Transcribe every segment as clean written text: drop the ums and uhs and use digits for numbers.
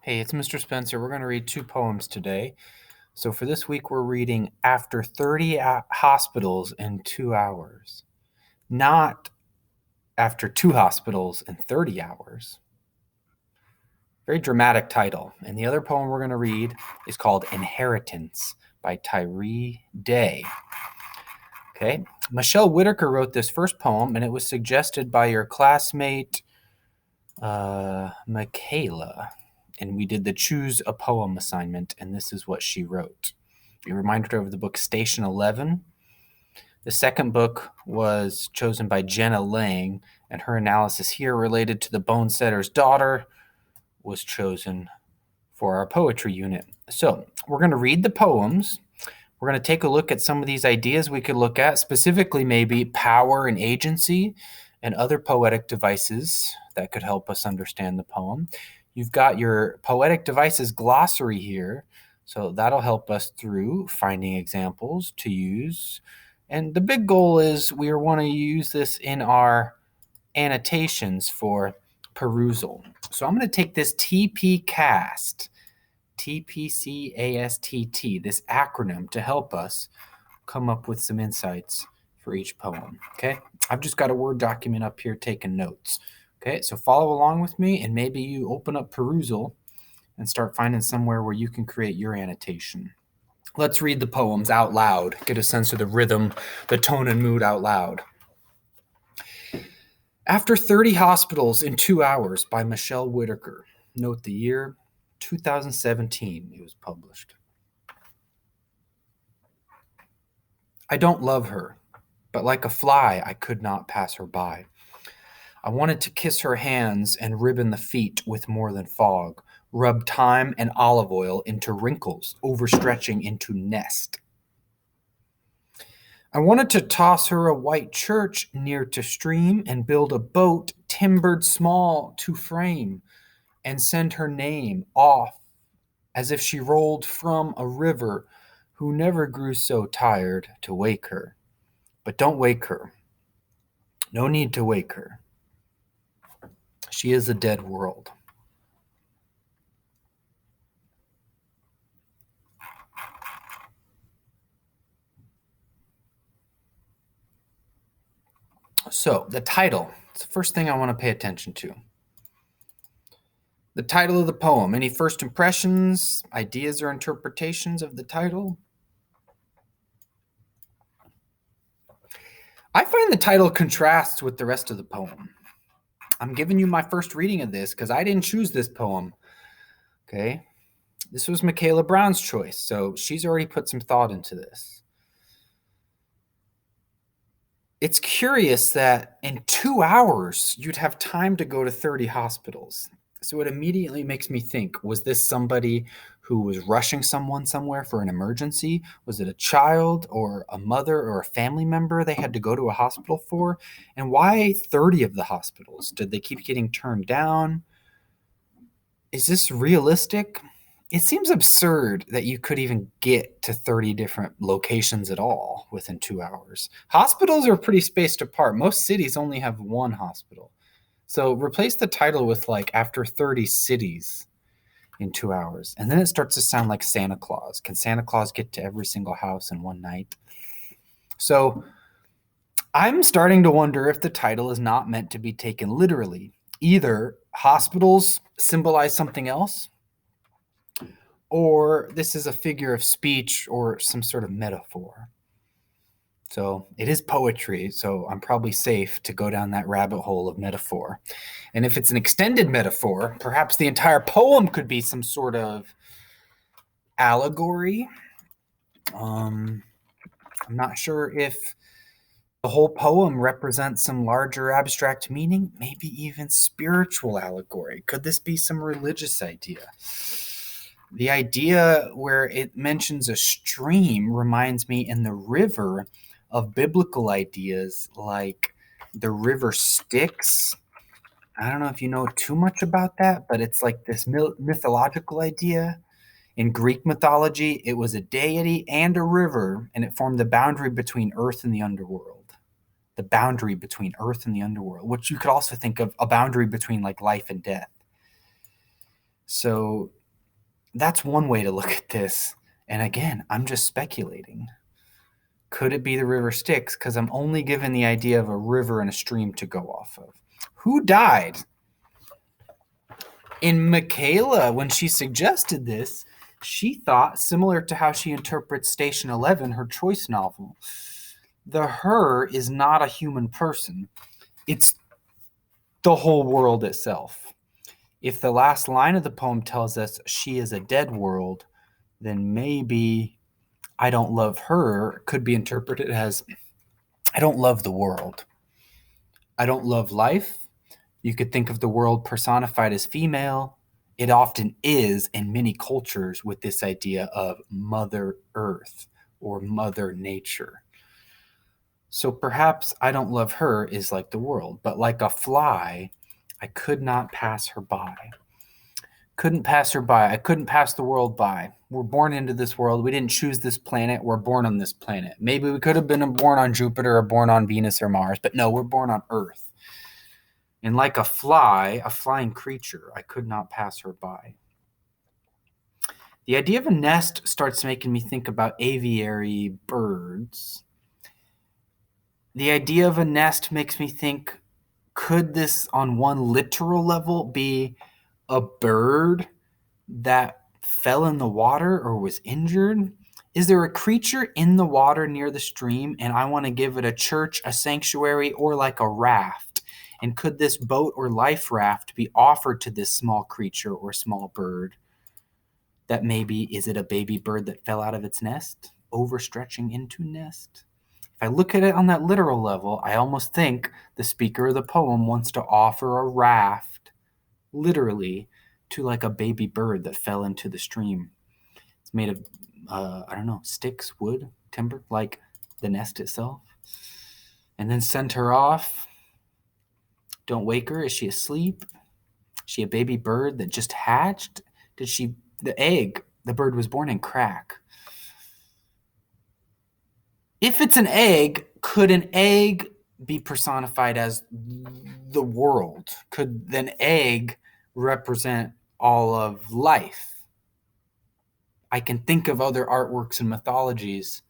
Hey, it's Mr. Spencer. We're going to read two poems today. So for this week, we're reading After 30 Hospitals in 2 Hours, not After 2 Hospitals in 30 Hours. Very dramatic title. And the other poem we're going to read is called Inheritance by Tyree Daye. Okay. Michelle Whittaker wrote this first poem, and it was suggested by your classmate, Michaela. And we did the choose a poem assignment, and this is what she wrote. We reminded her of the book Station 11. The second book was chosen by Jenna Lang, and her analysis here related to the Bone Setter's Daughter was chosen for our poetry unit. So we're going to read the poems. We're going to take a look at some of these ideas we could look at, specifically maybe power and agency and other poetic devices that could help us understand the poem. You've got your poetic devices glossary here, so that'll help us through finding examples to use. And the big goal is we want to use this in our annotations for perusal. So I'm going to take this TPCAST, TPCASTT, this acronym to help us come up with some insights for each poem. Okay, I've just got a Word document up here taking notes. Okay, so follow along with me, and maybe you open up perusal and start finding somewhere where you can create your annotation. Let's read the poems out loud, get a sense of the rhythm, the tone and mood out loud. After 30 Hospitals in 2 Hours by Michelle Whittaker. Note the year, 2017 it was published. I don't love her, but like a fly I could not pass her by. I wanted to kiss her hands and ribbon the feet with more than fog, rub thyme and olive oil into wrinkles, overstretching into nest. I wanted to toss her a white church near to stream and build a boat timbered small to frame and send her name off as if she rolled from a river who never grew so tired to wake her. But don't wake her. No need to wake her. She is a dead world. So, the title. It's the first thing I want to pay attention to. The title of the poem. Any first impressions, ideas, or interpretations of the title? I find the title contrasts with the rest of the poem. I'm giving you my first reading of this because I didn't choose this poem. Okay. This was Michaela Brown's choice, so she's already put some thought into this. It's curious that in 2 hours, you'd have time to go to 30 hospitals. So it immediately makes me think, was this somebody who was rushing someone somewhere for an emergency? Was it a child or a mother or a family member they had to go to a hospital for? And why 30 of the hospitals? Did they keep getting turned down? Is this realistic? It seems absurd that you could even get to 30 different locations at all within 2 hours. Hospitals are pretty spaced apart. Most cities only have one hospital. So replace the title with like after 30 cities in 2 hours. And then it starts to sound like Santa Claus. Can Santa Claus get to every single house in one night? So I'm starting to wonder if the title is not meant to be taken literally. Either hospitals symbolize something else, or this is a figure of speech or some sort of metaphor. So it is poetry, so I'm probably safe to go down that rabbit hole of metaphor. And if it's an extended metaphor, perhaps the entire poem could be some sort of allegory. I'm not sure if the whole poem represents some larger abstract meaning, maybe even spiritual allegory. Could this be some religious idea? The idea where it mentions a stream reminds me in the river of biblical ideas like the river Styx. I don't know if you know too much about that, but it's like this mythological idea. In Greek mythology, it was a deity and a river, and it formed the boundary between earth and the underworld. The boundary between earth and the underworld, which you could also think of a boundary between like life and death. So that's one way to look at this. And again, I'm just speculating. Could it be the river Styx? Because I'm only given the idea of a river and a stream to go off of. Who died? In Michaela, when she suggested this, she thought, similar to how she interprets Station 11, her choice novel, the her is not a human person. It's the whole world itself. If the last line of the poem tells us she is a dead world, then maybe I don't love her could be interpreted as I don't love the world. I don't love life. You could think of the world personified as female. It often is in many cultures with this idea of Mother Earth or Mother Nature. So perhaps I don't love her is like the world, but like a fly, I could not pass her by. Couldn't pass her by. I couldn't pass the world by. We're born into this world. We didn't choose this planet. We're born on this planet. Maybe we could have been born on Jupiter or born on Venus or Mars, but no, we're born on Earth. And like a fly, a flying creature, I could not pass her by. The idea of a nest starts making me think about aviary birds. The idea of a nest makes me think, could this on one literal level be a bird that fell in the water or was injured? Is there a creature in the water near the stream and I want to give it a church, a sanctuary, or like a raft? And could this boat or life raft be offered to this small creature or small bird? That maybe, is it a baby bird that fell out of its nest, overstretching into nest? If I look at it on that literal level, I almost think the speaker of the poem wants to offer a raft, literally, to like a baby bird that fell into the stream. It's made of, I don't know, sticks, wood, timber, like the nest itself. And then send her off. Don't wake her. Is she asleep? Is she a baby bird that just hatched? The egg, the bird was born in crack. If it's an egg, could an egg be personified as the world? Could an egg represent all of life? I can think of other artworks and mythologies,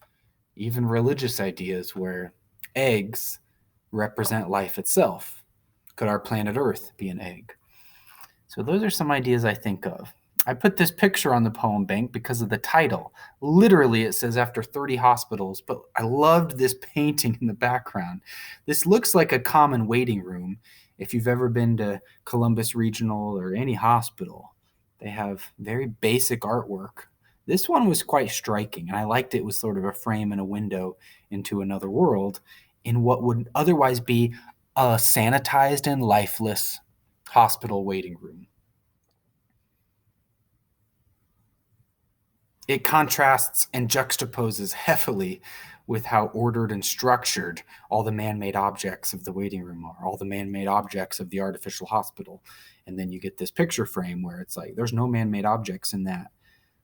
even religious ideas, where eggs represent life itself. Could our planet Earth be an egg? So those are some ideas I think of. I put this picture on the poem bank because of the title. Literally, it says after 30 hospitals, but I loved this painting in the background. This looks like a common waiting room. If you've ever been to Columbus Regional or any hospital, they have very basic artwork. This one was quite striking, and I liked it was sort of a frame and a window into another world in what would otherwise be a sanitized and lifeless hospital waiting room. It contrasts and juxtaposes heavily with how ordered and structured all the man-made objects of the waiting room are, all the man-made objects of the artificial hospital. And then you get this picture frame where it's like there's no man-made objects in that.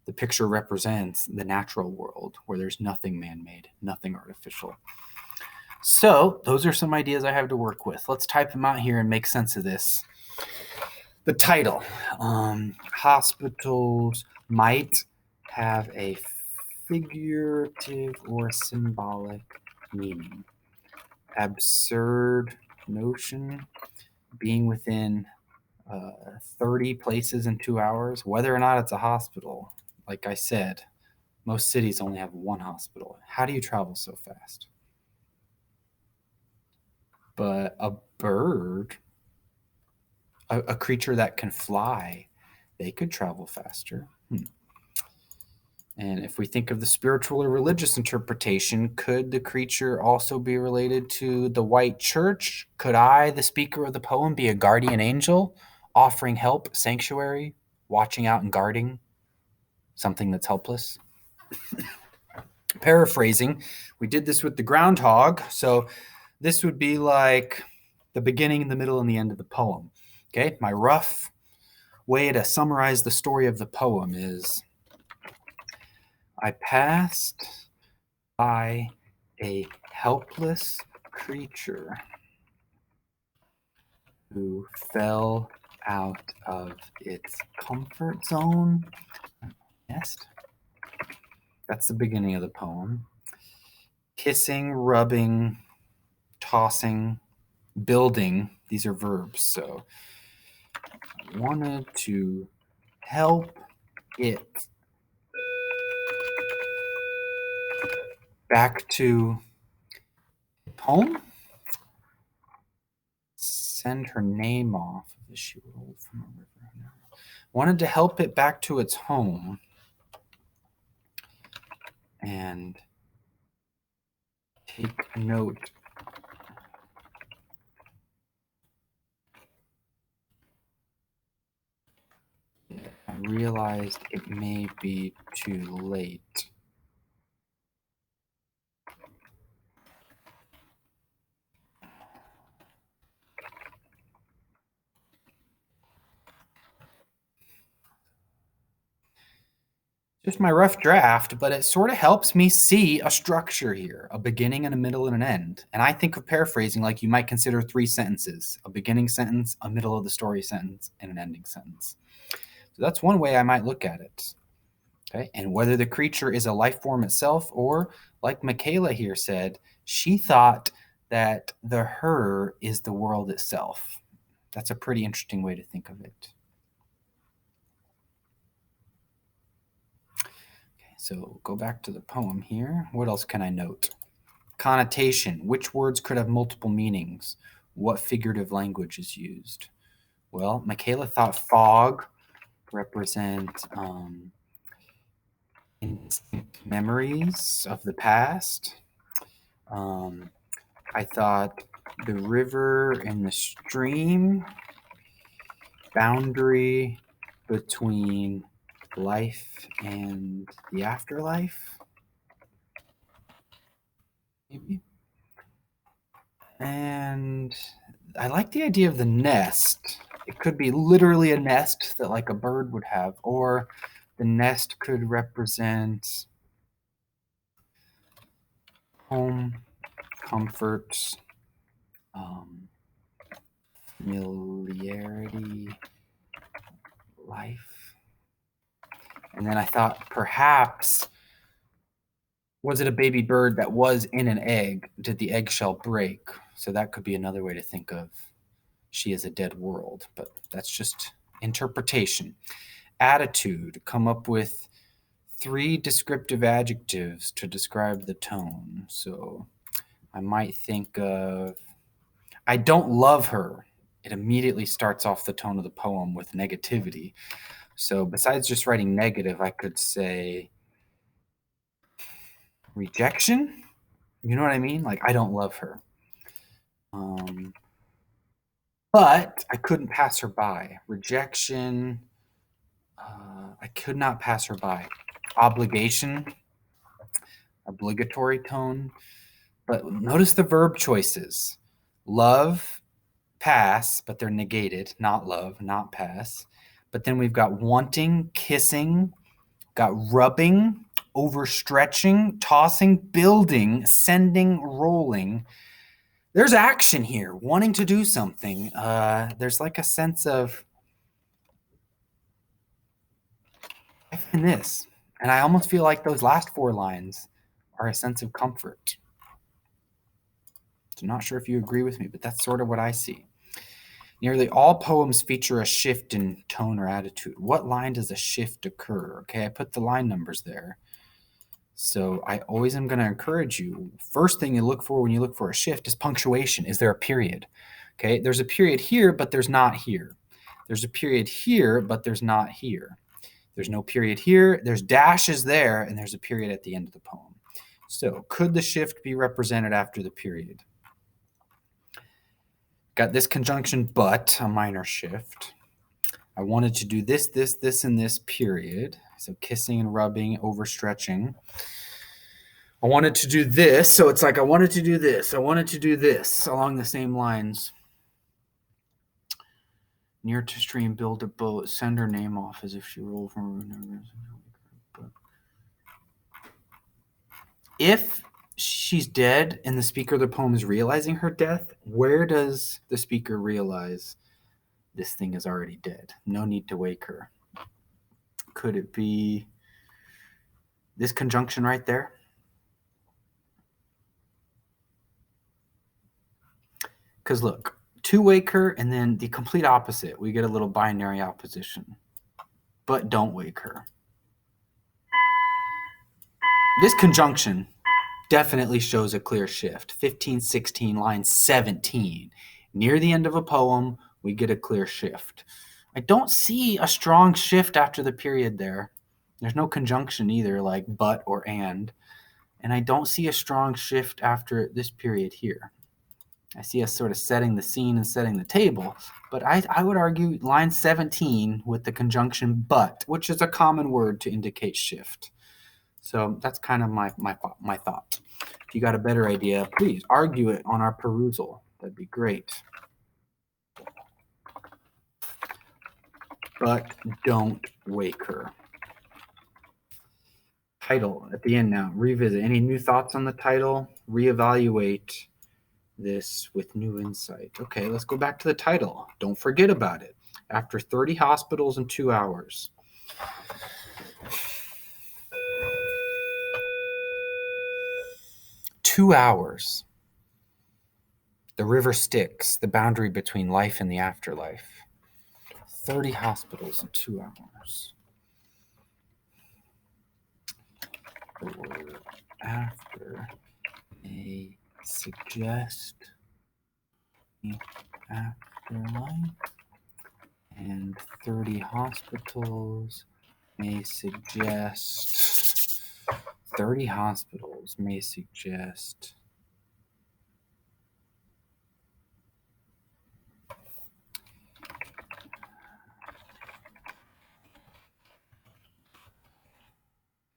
The picture represents the natural world where there's nothing man-made, nothing artificial. So those are some ideas I have to work with. Let's type them out here and make sense of this. The title, hospitals might have a figurative or symbolic meaning. Absurd notion, being within 30 places in 2 hours, whether or not it's a hospital. Like I said, most cities only have one hospital. How do you travel so fast? But a bird, a creature that can fly, they could travel faster. And if we think of the spiritual or religious interpretation, could the creature also be related to the white church? Could I, the speaker of the poem, be a guardian angel, offering help, sanctuary, watching out and guarding something that's helpless? Paraphrasing, we did this with the groundhog, so this would be like the beginning, the middle, and the end of the poem. Okay, my rough way to summarize the story of the poem is: I passed by a helpless creature who fell out of its comfort zone. Nest. That's the beginning of the poem. Kissing, rubbing, tossing, building. These are verbs. So I wanted to help it back to home. Send her name off as she rolled from a river. Wanted to help it back to its home. And take note. I realized it may be too late. Just my rough draft, but it sort of helps me see a structure here, a beginning and a middle and an end. And I think of paraphrasing like you might consider 3 sentences, a beginning sentence, a middle of the story sentence, and an ending sentence. So that's one way I might look at it. Okay, and whether the creature is a life form itself or, like Michaela here said, she thought that the her is the world itself. That's a pretty interesting way to think of it. Okay, so go back to the poem here. What else can I note? Connotation. Which words could have multiple meanings? What figurative language is used? Well, Michaela thought fog represent instinct memories of the past. I thought the river and the stream, boundary between life and the afterlife, maybe. And I like the idea of the nest. It could be literally a nest that like a bird would have, or the nest could represent home, comfort, familiarity, life. And then I thought perhaps, was it a baby bird that was in an egg? Did the eggshell break? So that could be another way to think of she is a dead world, but that's just interpretation. Attitude, come up with 3 descriptive adjectives to describe the tone. So I might think of, I don't love her. It immediately starts off the tone of the poem with negativity. So besides just writing negative, I could say rejection. You know what I mean? Like, I don't love her. But I couldn't pass her by. Rejection. I could not pass her by. Obligation. Obligatory tone. But notice the verb choices. Love, pass, but they're negated. Not love, not pass. But then we've got wanting, kissing, got rubbing, overstretching, tossing, building, sending, rolling. There's action here, wanting to do something. There's like a sense of life in this. And I almost feel like those last 4 lines are a sense of comfort. So I'm not sure if you agree with me, but that's sort of what I see. Nearly all poems feature a shift in tone or attitude. What line does a shift occur? Okay, I put the line numbers there. So I always am going to encourage you. First thing you look for when you look for a shift is punctuation. Is there a period? Okay, there's a period here, but there's not here. There's a period here, but there's not here. There's no period here. There's dashes there, and there's a period at the end of the poem. So could the shift be represented after the period? Got this conjunction, but a minor shift. I wanted to do this, this, this, and this period. So kissing and rubbing, overstretching. I wanted to do this. So it's like I wanted to do this. I wanted to do this along the same lines. Near to stream, build a boat, send her name off as if she rolled from. If she's dead and the speaker of the poem is realizing her death, where does the speaker realize this thing is already dead. No need to wake her. Could it be this conjunction right there? Because look, to wake her, and then the complete opposite. We get a little binary opposition. But don't wake her. This conjunction definitely shows a clear shift. 1516, line 17. Near the end of a poem, we get a clear shift. I don't see a strong shift after the period there. There's no conjunction either, like but or and. And I don't see a strong shift after this period here. I see us sort of setting the scene and setting the table. But I would argue line 17 with the conjunction but, which is a common word to indicate shift. So that's kind of my thought. If you got a better idea, please argue it on our perusal. That'd be great. But don't wake her. Title at the end now. Revisit. Any new thoughts on the title? Reevaluate this with new insight. Okay, let's go back to the title. Don't forget about it. After 30 hospitals in 2 hours. Two hours. The river Styx, the boundary between life and the afterlife. 30 hospitals in 2 hours. The word after may suggest the afterlife, and 30 hospitals may suggest 30 hospitals may suggest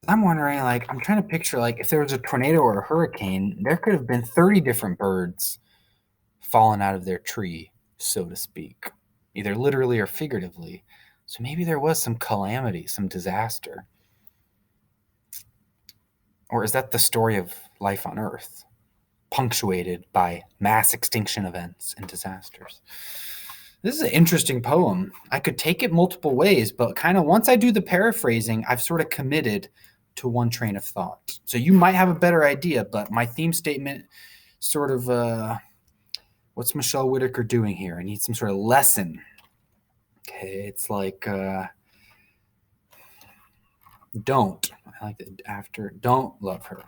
I'm wondering, like, I'm trying to picture, like, if there was a tornado or a hurricane, there could have been 30 different birds fallen out of their tree, so to speak, either literally or figuratively. So maybe there was some calamity, some disaster. Or is that the story of life on Earth, punctuated by mass extinction events and disasters? This is an interesting poem. I could take it multiple ways, but kind of once I do the paraphrasing, I've sort of committed to one train of thought. So you might have a better idea, but my theme statement sort of, what's Michelle Whittaker doing here? I need some sort of lesson. Okay, it's like, don't. I like that after. Don't love her.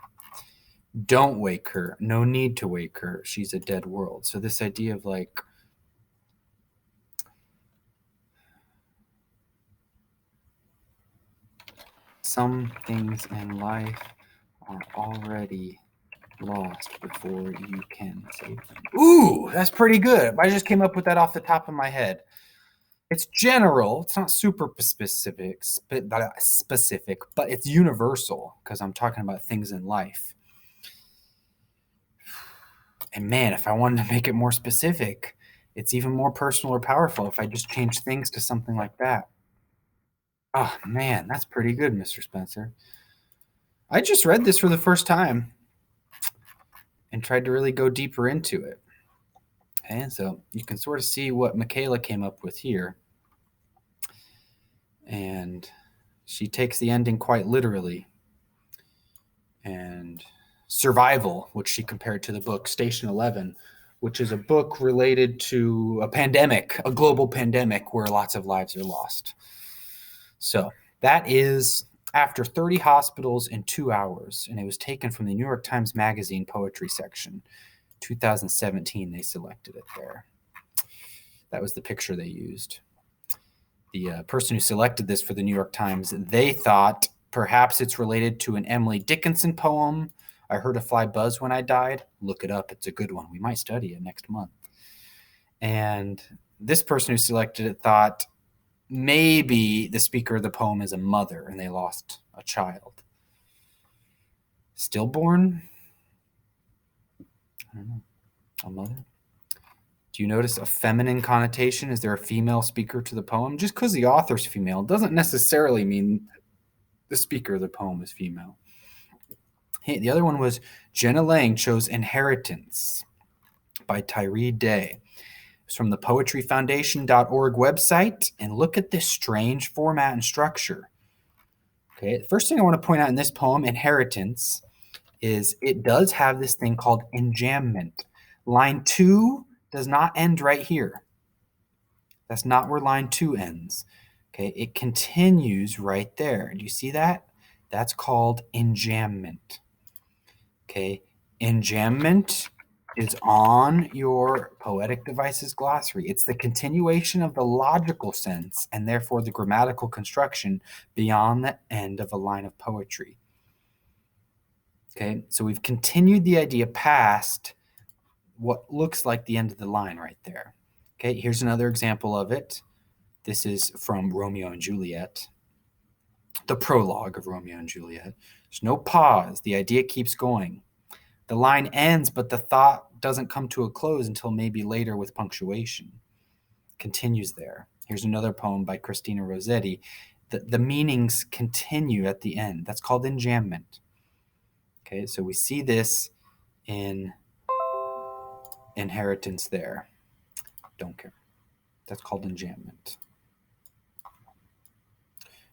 Don't wake her. No need to wake her. She's a dead world. So this idea of like, some things in life are already lost before you can save them. Ooh, that's pretty good. I just came up with that off the top of my head. It's general. It's not super specific, but it's universal because I'm talking about things in life. And man, if I wanted to make it more specific, it's even more personal or powerful if I just change things to something like that. Oh, man, that's pretty good, Mr. Spencer. I just read this for the first time and tried to really go deeper into it. Okay, so you can sort of see what Michaela came up with here. And she takes the ending quite literally. And survival, which she compared to the book Station 11, which is a book related to a pandemic, a global pandemic where lots of lives are lost. So that is after 30 hospitals in 2 hours, and it was taken from the New York Times Magazine poetry section. 2017, they selected it there. That was the picture they used. The person who selected this for the New York Times, they thought perhaps it's related to an Emily Dickinson poem. I heard a fly buzz when I died. Look it up. It's a good one. We might study it next month. And this person who selected it thought maybe the speaker of the poem is a mother and they lost a child. Stillborn? I don't know. A mother? Do you notice a feminine connotation? Is there a female speaker to the poem? Just because the author's female doesn't necessarily mean the speaker of the poem is female. Hey, the other one was Jenna Lang chose Inheritance by Tyree Daye. It's from the poetryfoundation.org website, and look at this strange format and structure. Okay, the first thing I want to point out in this poem, Inheritance, is it does have this thing called enjambment. Line 2 does not end right here. That's not where line 2 ends. Okay, it continues right there. Do you see that? That's called enjambment. Okay, enjambment is on your poetic devices glossary. It's the continuation of the logical sense and therefore the grammatical construction beyond the end of a line of poetry. Okay, so we've continued the idea past what looks like the end of the line right there. Okay, here's another example of it. This is from Romeo and Juliet, the prologue of Romeo and Juliet. There's no pause. The idea keeps going. The line ends, but the thought doesn't come to a close until maybe later with punctuation. Continues there. Here's another poem by Christina Rossetti. The meanings continue at the end. That's called enjambment. Okay, so we see this in Inheritance there. Don't care. That's called enjambment.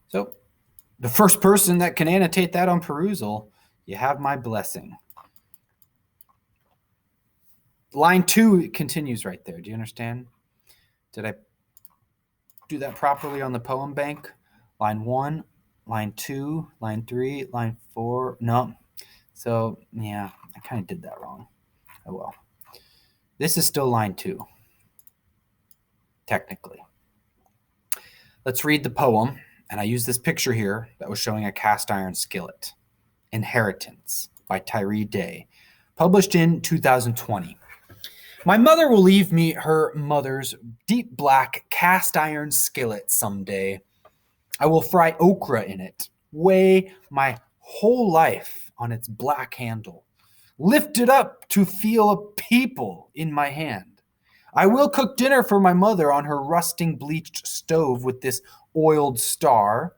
So the first person that can annotate that on perusal, you have my blessing. Line 2 continues right there. Do you understand? Did I do that properly on the poem bank? Line 1, line 2, line 3, line 4. No. So, yeah, I kind of did that wrong. Oh, well. This is still line 2, technically. Let's read the poem. And I use this picture here that was showing a cast iron skillet. Inheritance by Tyree Daye, published in 2020. My mother will leave me her mother's deep black cast iron skillet someday. I will fry okra in it, weigh my whole life on its black handle, lift it up to feel a people in my hand. I will cook dinner for my mother on her rusting bleached stove with this oiled star.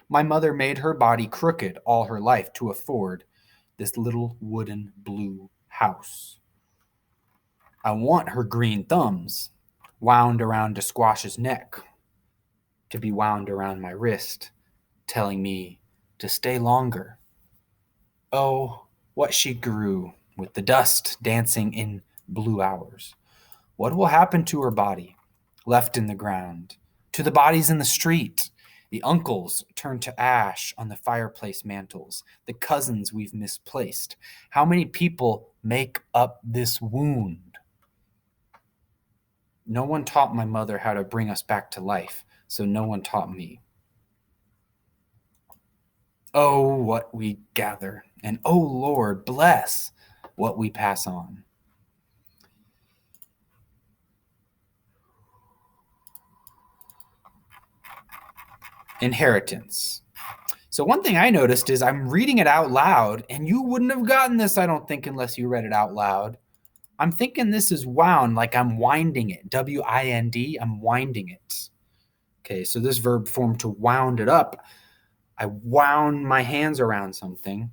My mother made her body crooked all her life to afford this little wooden blue house. I want her green thumbs wound around a squash's neck to be wound around my wrist, telling me to stay longer. Oh, what she grew with the dust dancing in blue hours. What will happen to her body, left in the ground, to the bodies in the street, the uncles turned to ash on the fireplace mantles, the cousins we've misplaced? How many people make up this wound? No one taught my mother how to bring us back to life, so no one taught me. Oh, what we gather, and oh, Lord, bless what we pass on. Inheritance. So one thing I noticed is I'm reading it out loud, and you wouldn't have gotten this, I don't think, unless you read it out loud. I'm thinking this is wound, like I'm winding it. W-I-N-D, I'm winding it. Okay, so this verb form to wound it up. I wound my hands around something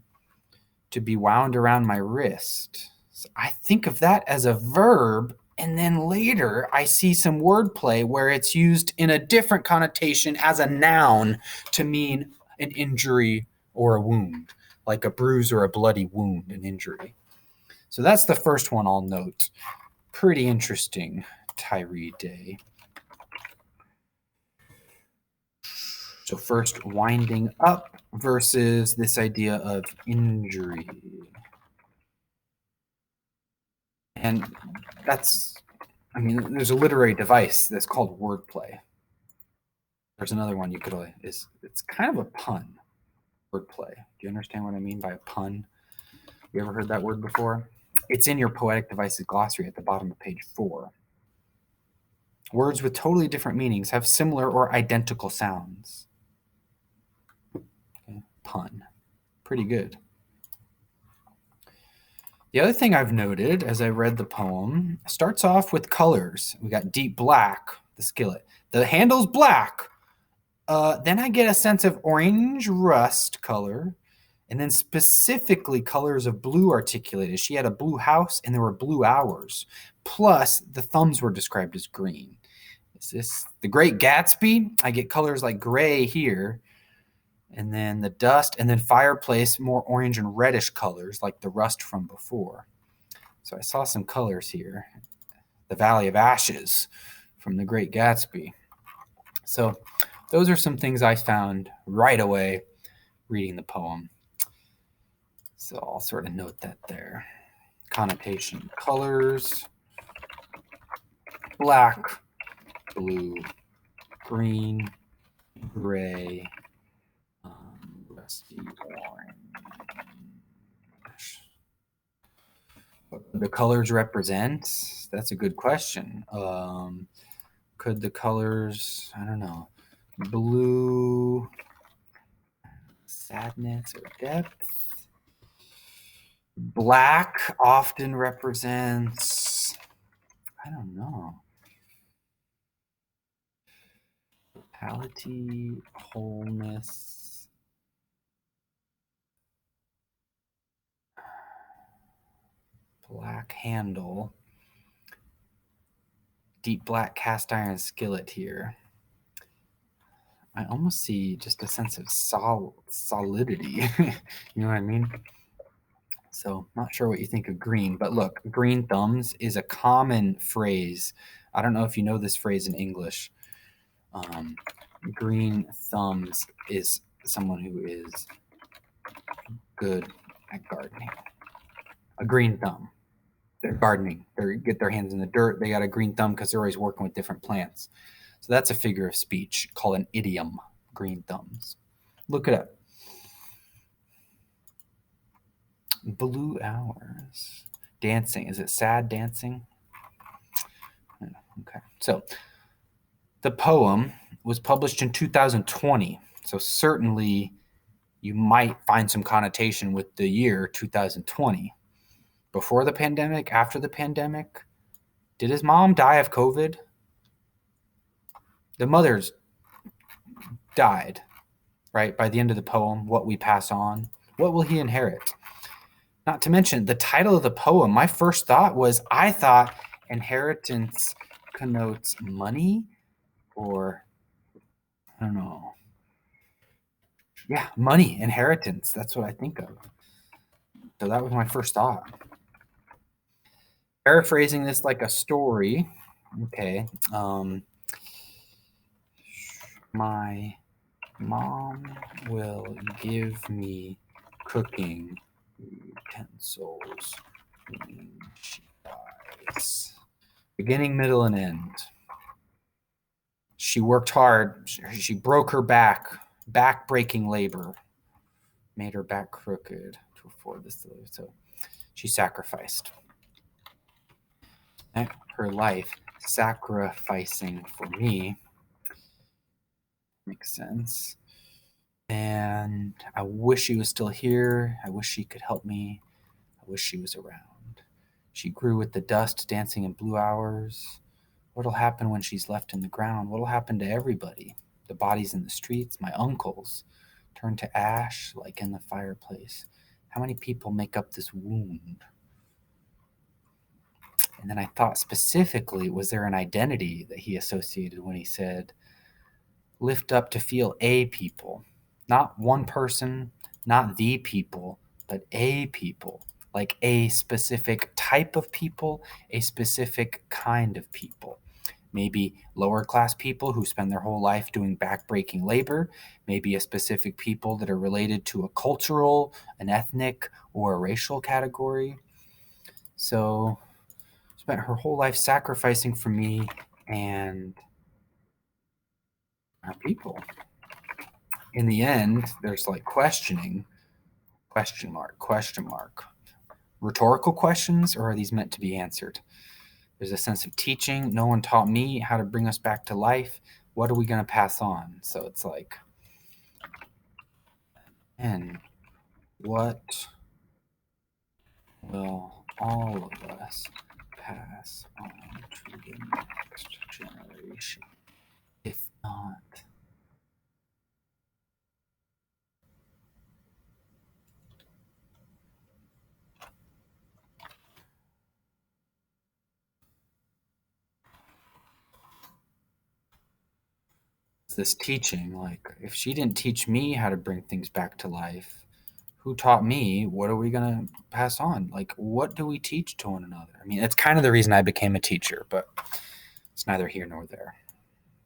to be wound around my wrist. So I think of that as a verb, and then later I see some wordplay where it's used in a different connotation as a noun to mean an injury or a wound, like a bruise or a bloody wound, an injury. So that's the first one I'll note. Pretty interesting, Tyree Daye. So first, winding up versus this idea of injury. And that's, I mean, there's a literary device that's called wordplay. There's another one you could, it's kind of a pun, wordplay. Do you understand what I mean by a pun? You ever heard that word before? It's in your poetic devices glossary at the bottom of page 4. Words with totally different meanings have similar or identical sounds. Okay. Pun. Pretty good. The other thing I've noted as I read the poem starts off with colors. We got deep black, the skillet. The handle's black. Then I get a sense of orange rust color, And then specifically colors of blue articulated. She had a blue house and there were blue hours. Plus, the thumbs were described as green. Is this the Great Gatsby? I get colors like gray here. And then the dust, and then fireplace, more orange and reddish colors like the rust from before. So I saw some colors here. The Valley of Ashes from the Great Gatsby. So those are some things I found right away reading the poem. So I'll sort of note that there. Connotation, colors, black, blue, green, gray, rusty orange. What the colors represent? That's a good question. Could the colors, I don't know, blue, sadness or depth? Black often represents, I don't know, totality, wholeness. Black handle. Deep black cast iron skillet here. I almost see just a sense of solidity. You know what I mean? So, not sure what you think of green, but look, green thumbs is a common phrase. I don't know if you know this phrase in English. Green thumbs is someone who is good at gardening. A green thumb. They're gardening. They get their hands in the dirt. They got a green thumb because they're always working with different plants. So that's a figure of speech called an idiom, green thumbs. Look it up. Blue hours. Dancing. Is it sad dancing? Okay. So the poem was published in 2020. So certainly you might find some connotation with the year 2020. Before the pandemic, after the pandemic, did his mom die of COVID? The mother's died, right? By the end of the poem, what we pass on, what will he inherit? Not to mention the title of the poem. My first thought was, I thought inheritance connotes money or, I don't know. Yeah, money, inheritance. That's what I think of. So that was my first thought. Paraphrasing this like a story. Okay. My mom will give me cooking utensils when she dies. Beginning, middle, and end. She worked hard. She broke her back-breaking labor, made her back crooked to afford this. So she sacrificed her life, sacrificing for me. Makes sense. And I wish she was still here. I wish she could help me. I wish she was around. She grew with the dust, dancing in blue hours. What'll happen when she's left in the ground? What'll happen to everybody? The bodies in the streets, my uncles, turn to ash like in the fireplace. How many people make up this wound? And then I thought specifically, was there an identity that he associated when he said, lift up to feel a people? Not one person, not the people, but a people. Like a specific type of people, a specific kind of people. Maybe lower class people who spend their whole life doing backbreaking labor, maybe a specific people that are related to a cultural, an ethnic, or a racial category. So spent her whole life sacrificing for me and our people. In the end, there's like questioning, question mark. Rhetorical questions, or are these meant to be answered? There's a sense of teaching. No one taught me how to bring us back to life. What are we going to pass on? So it's like, and what will all of us pass on to the next generation? If not, this teaching, like, if she didn't teach me how to bring things back to life, who taught me? What are we going to pass on? Like, what do we teach to one another? I mean, that's kind of the reason I became a teacher, but it's neither here nor there.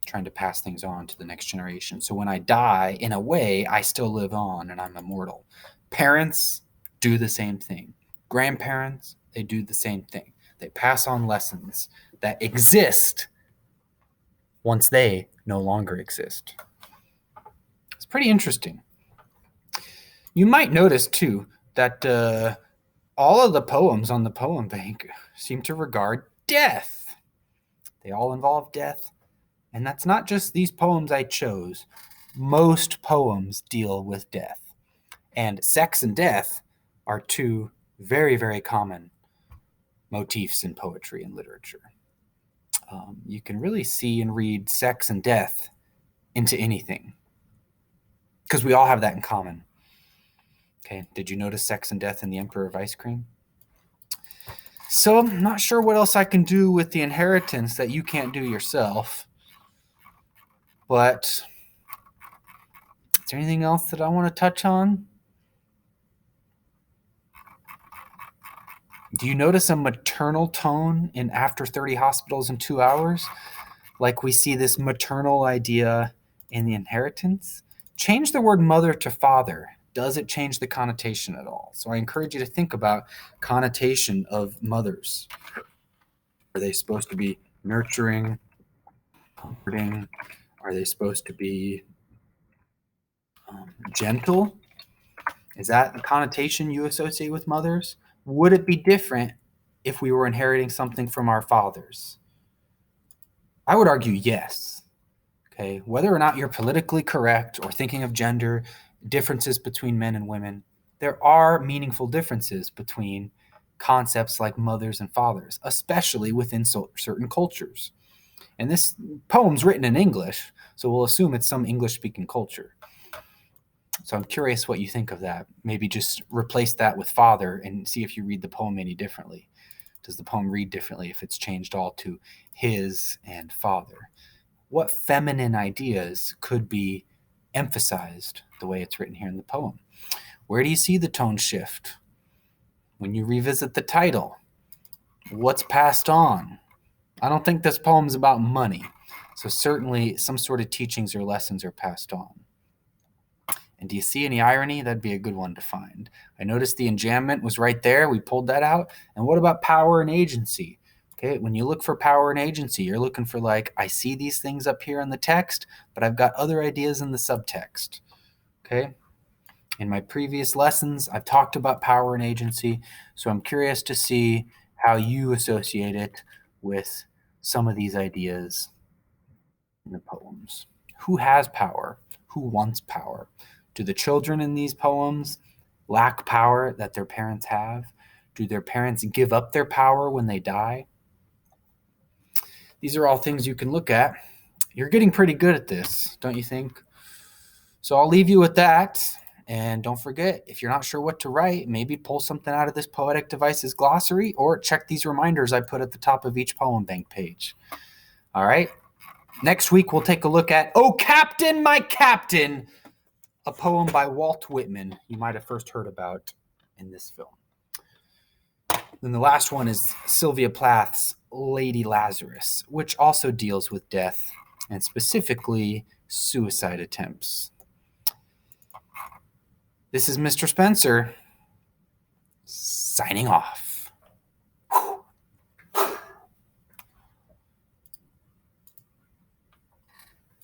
Trying to pass things on to the next generation. So when I die, in a way, I still live on and I'm immortal. Parents do the same thing. Grandparents, they do the same thing. They pass on lessons that exist once they no longer exist. It's pretty interesting. You might notice, too, that all of the poems on the poem bank seem to regard death. They all involve death. And that's not just these poems I chose. Most poems deal with death. And sex and death are two very, very common motifs in poetry and literature. You can really see and read sex and death into anything because we all have that in common. Okay, did you notice sex and death in The Emperor of Ice Cream? So I'm not sure what else I can do with the inheritance that you can't do yourself. But is there anything else that I want to touch on? Do you notice a maternal tone in After 30 Hospitals in 2 Hours? Like we see this maternal idea in The Inheritance? Change the word mother to father. Does it change the connotation at all? So I encourage you to think about connotation of mothers. Are they supposed to be nurturing, comforting? Are they supposed to be gentle? Is that the connotation you associate with mothers? Would it be different if we were inheriting something from our fathers? I would argue yes. Okay, whether or not you're politically correct or thinking of gender differences between men and women, there are meaningful differences between concepts like mothers and fathers, especially within certain cultures. And this poem's written in English, so we'll assume it's some English-speaking culture. So I'm curious what you think of that. Maybe just replace that with father and see if you read the poem any differently. Does the poem read differently if it's changed all to his and father? What feminine ideas could be emphasized the way it's written here in the poem? Where do you see the tone shift? When you revisit the title, what's passed on? I don't think this poem is about money. So certainly some sort of teachings or lessons are passed on. And do you see any irony? That'd be a good one to find. I noticed the enjambment was right there. We pulled that out. And what about power and agency? Okay, when you look for power and agency, you're looking for like, I see these things up here in the text, but I've got other ideas in the subtext. Okay, in my previous lessons, I've talked about power and agency. So I'm curious to see how you associate it with some of these ideas in the poems. Who has power? Who wants power? Do the children in these poems lack power that their parents have? Do their parents give up their power when they die? These are all things you can look at. You're getting pretty good at this, don't you think? So I'll leave you with that. And don't forget, if you're not sure what to write, maybe pull something out of this Poetic Devices glossary or check these reminders I put at the top of each poem bank page. All right? Next week, we'll take a look at Oh, Captain, My Captain, a poem by Walt Whitman you might have first heard about in this film. Then the last one is Sylvia Plath's Lady Lazarus, which also deals with death and specifically suicide attempts. This is Mr. Spencer signing off.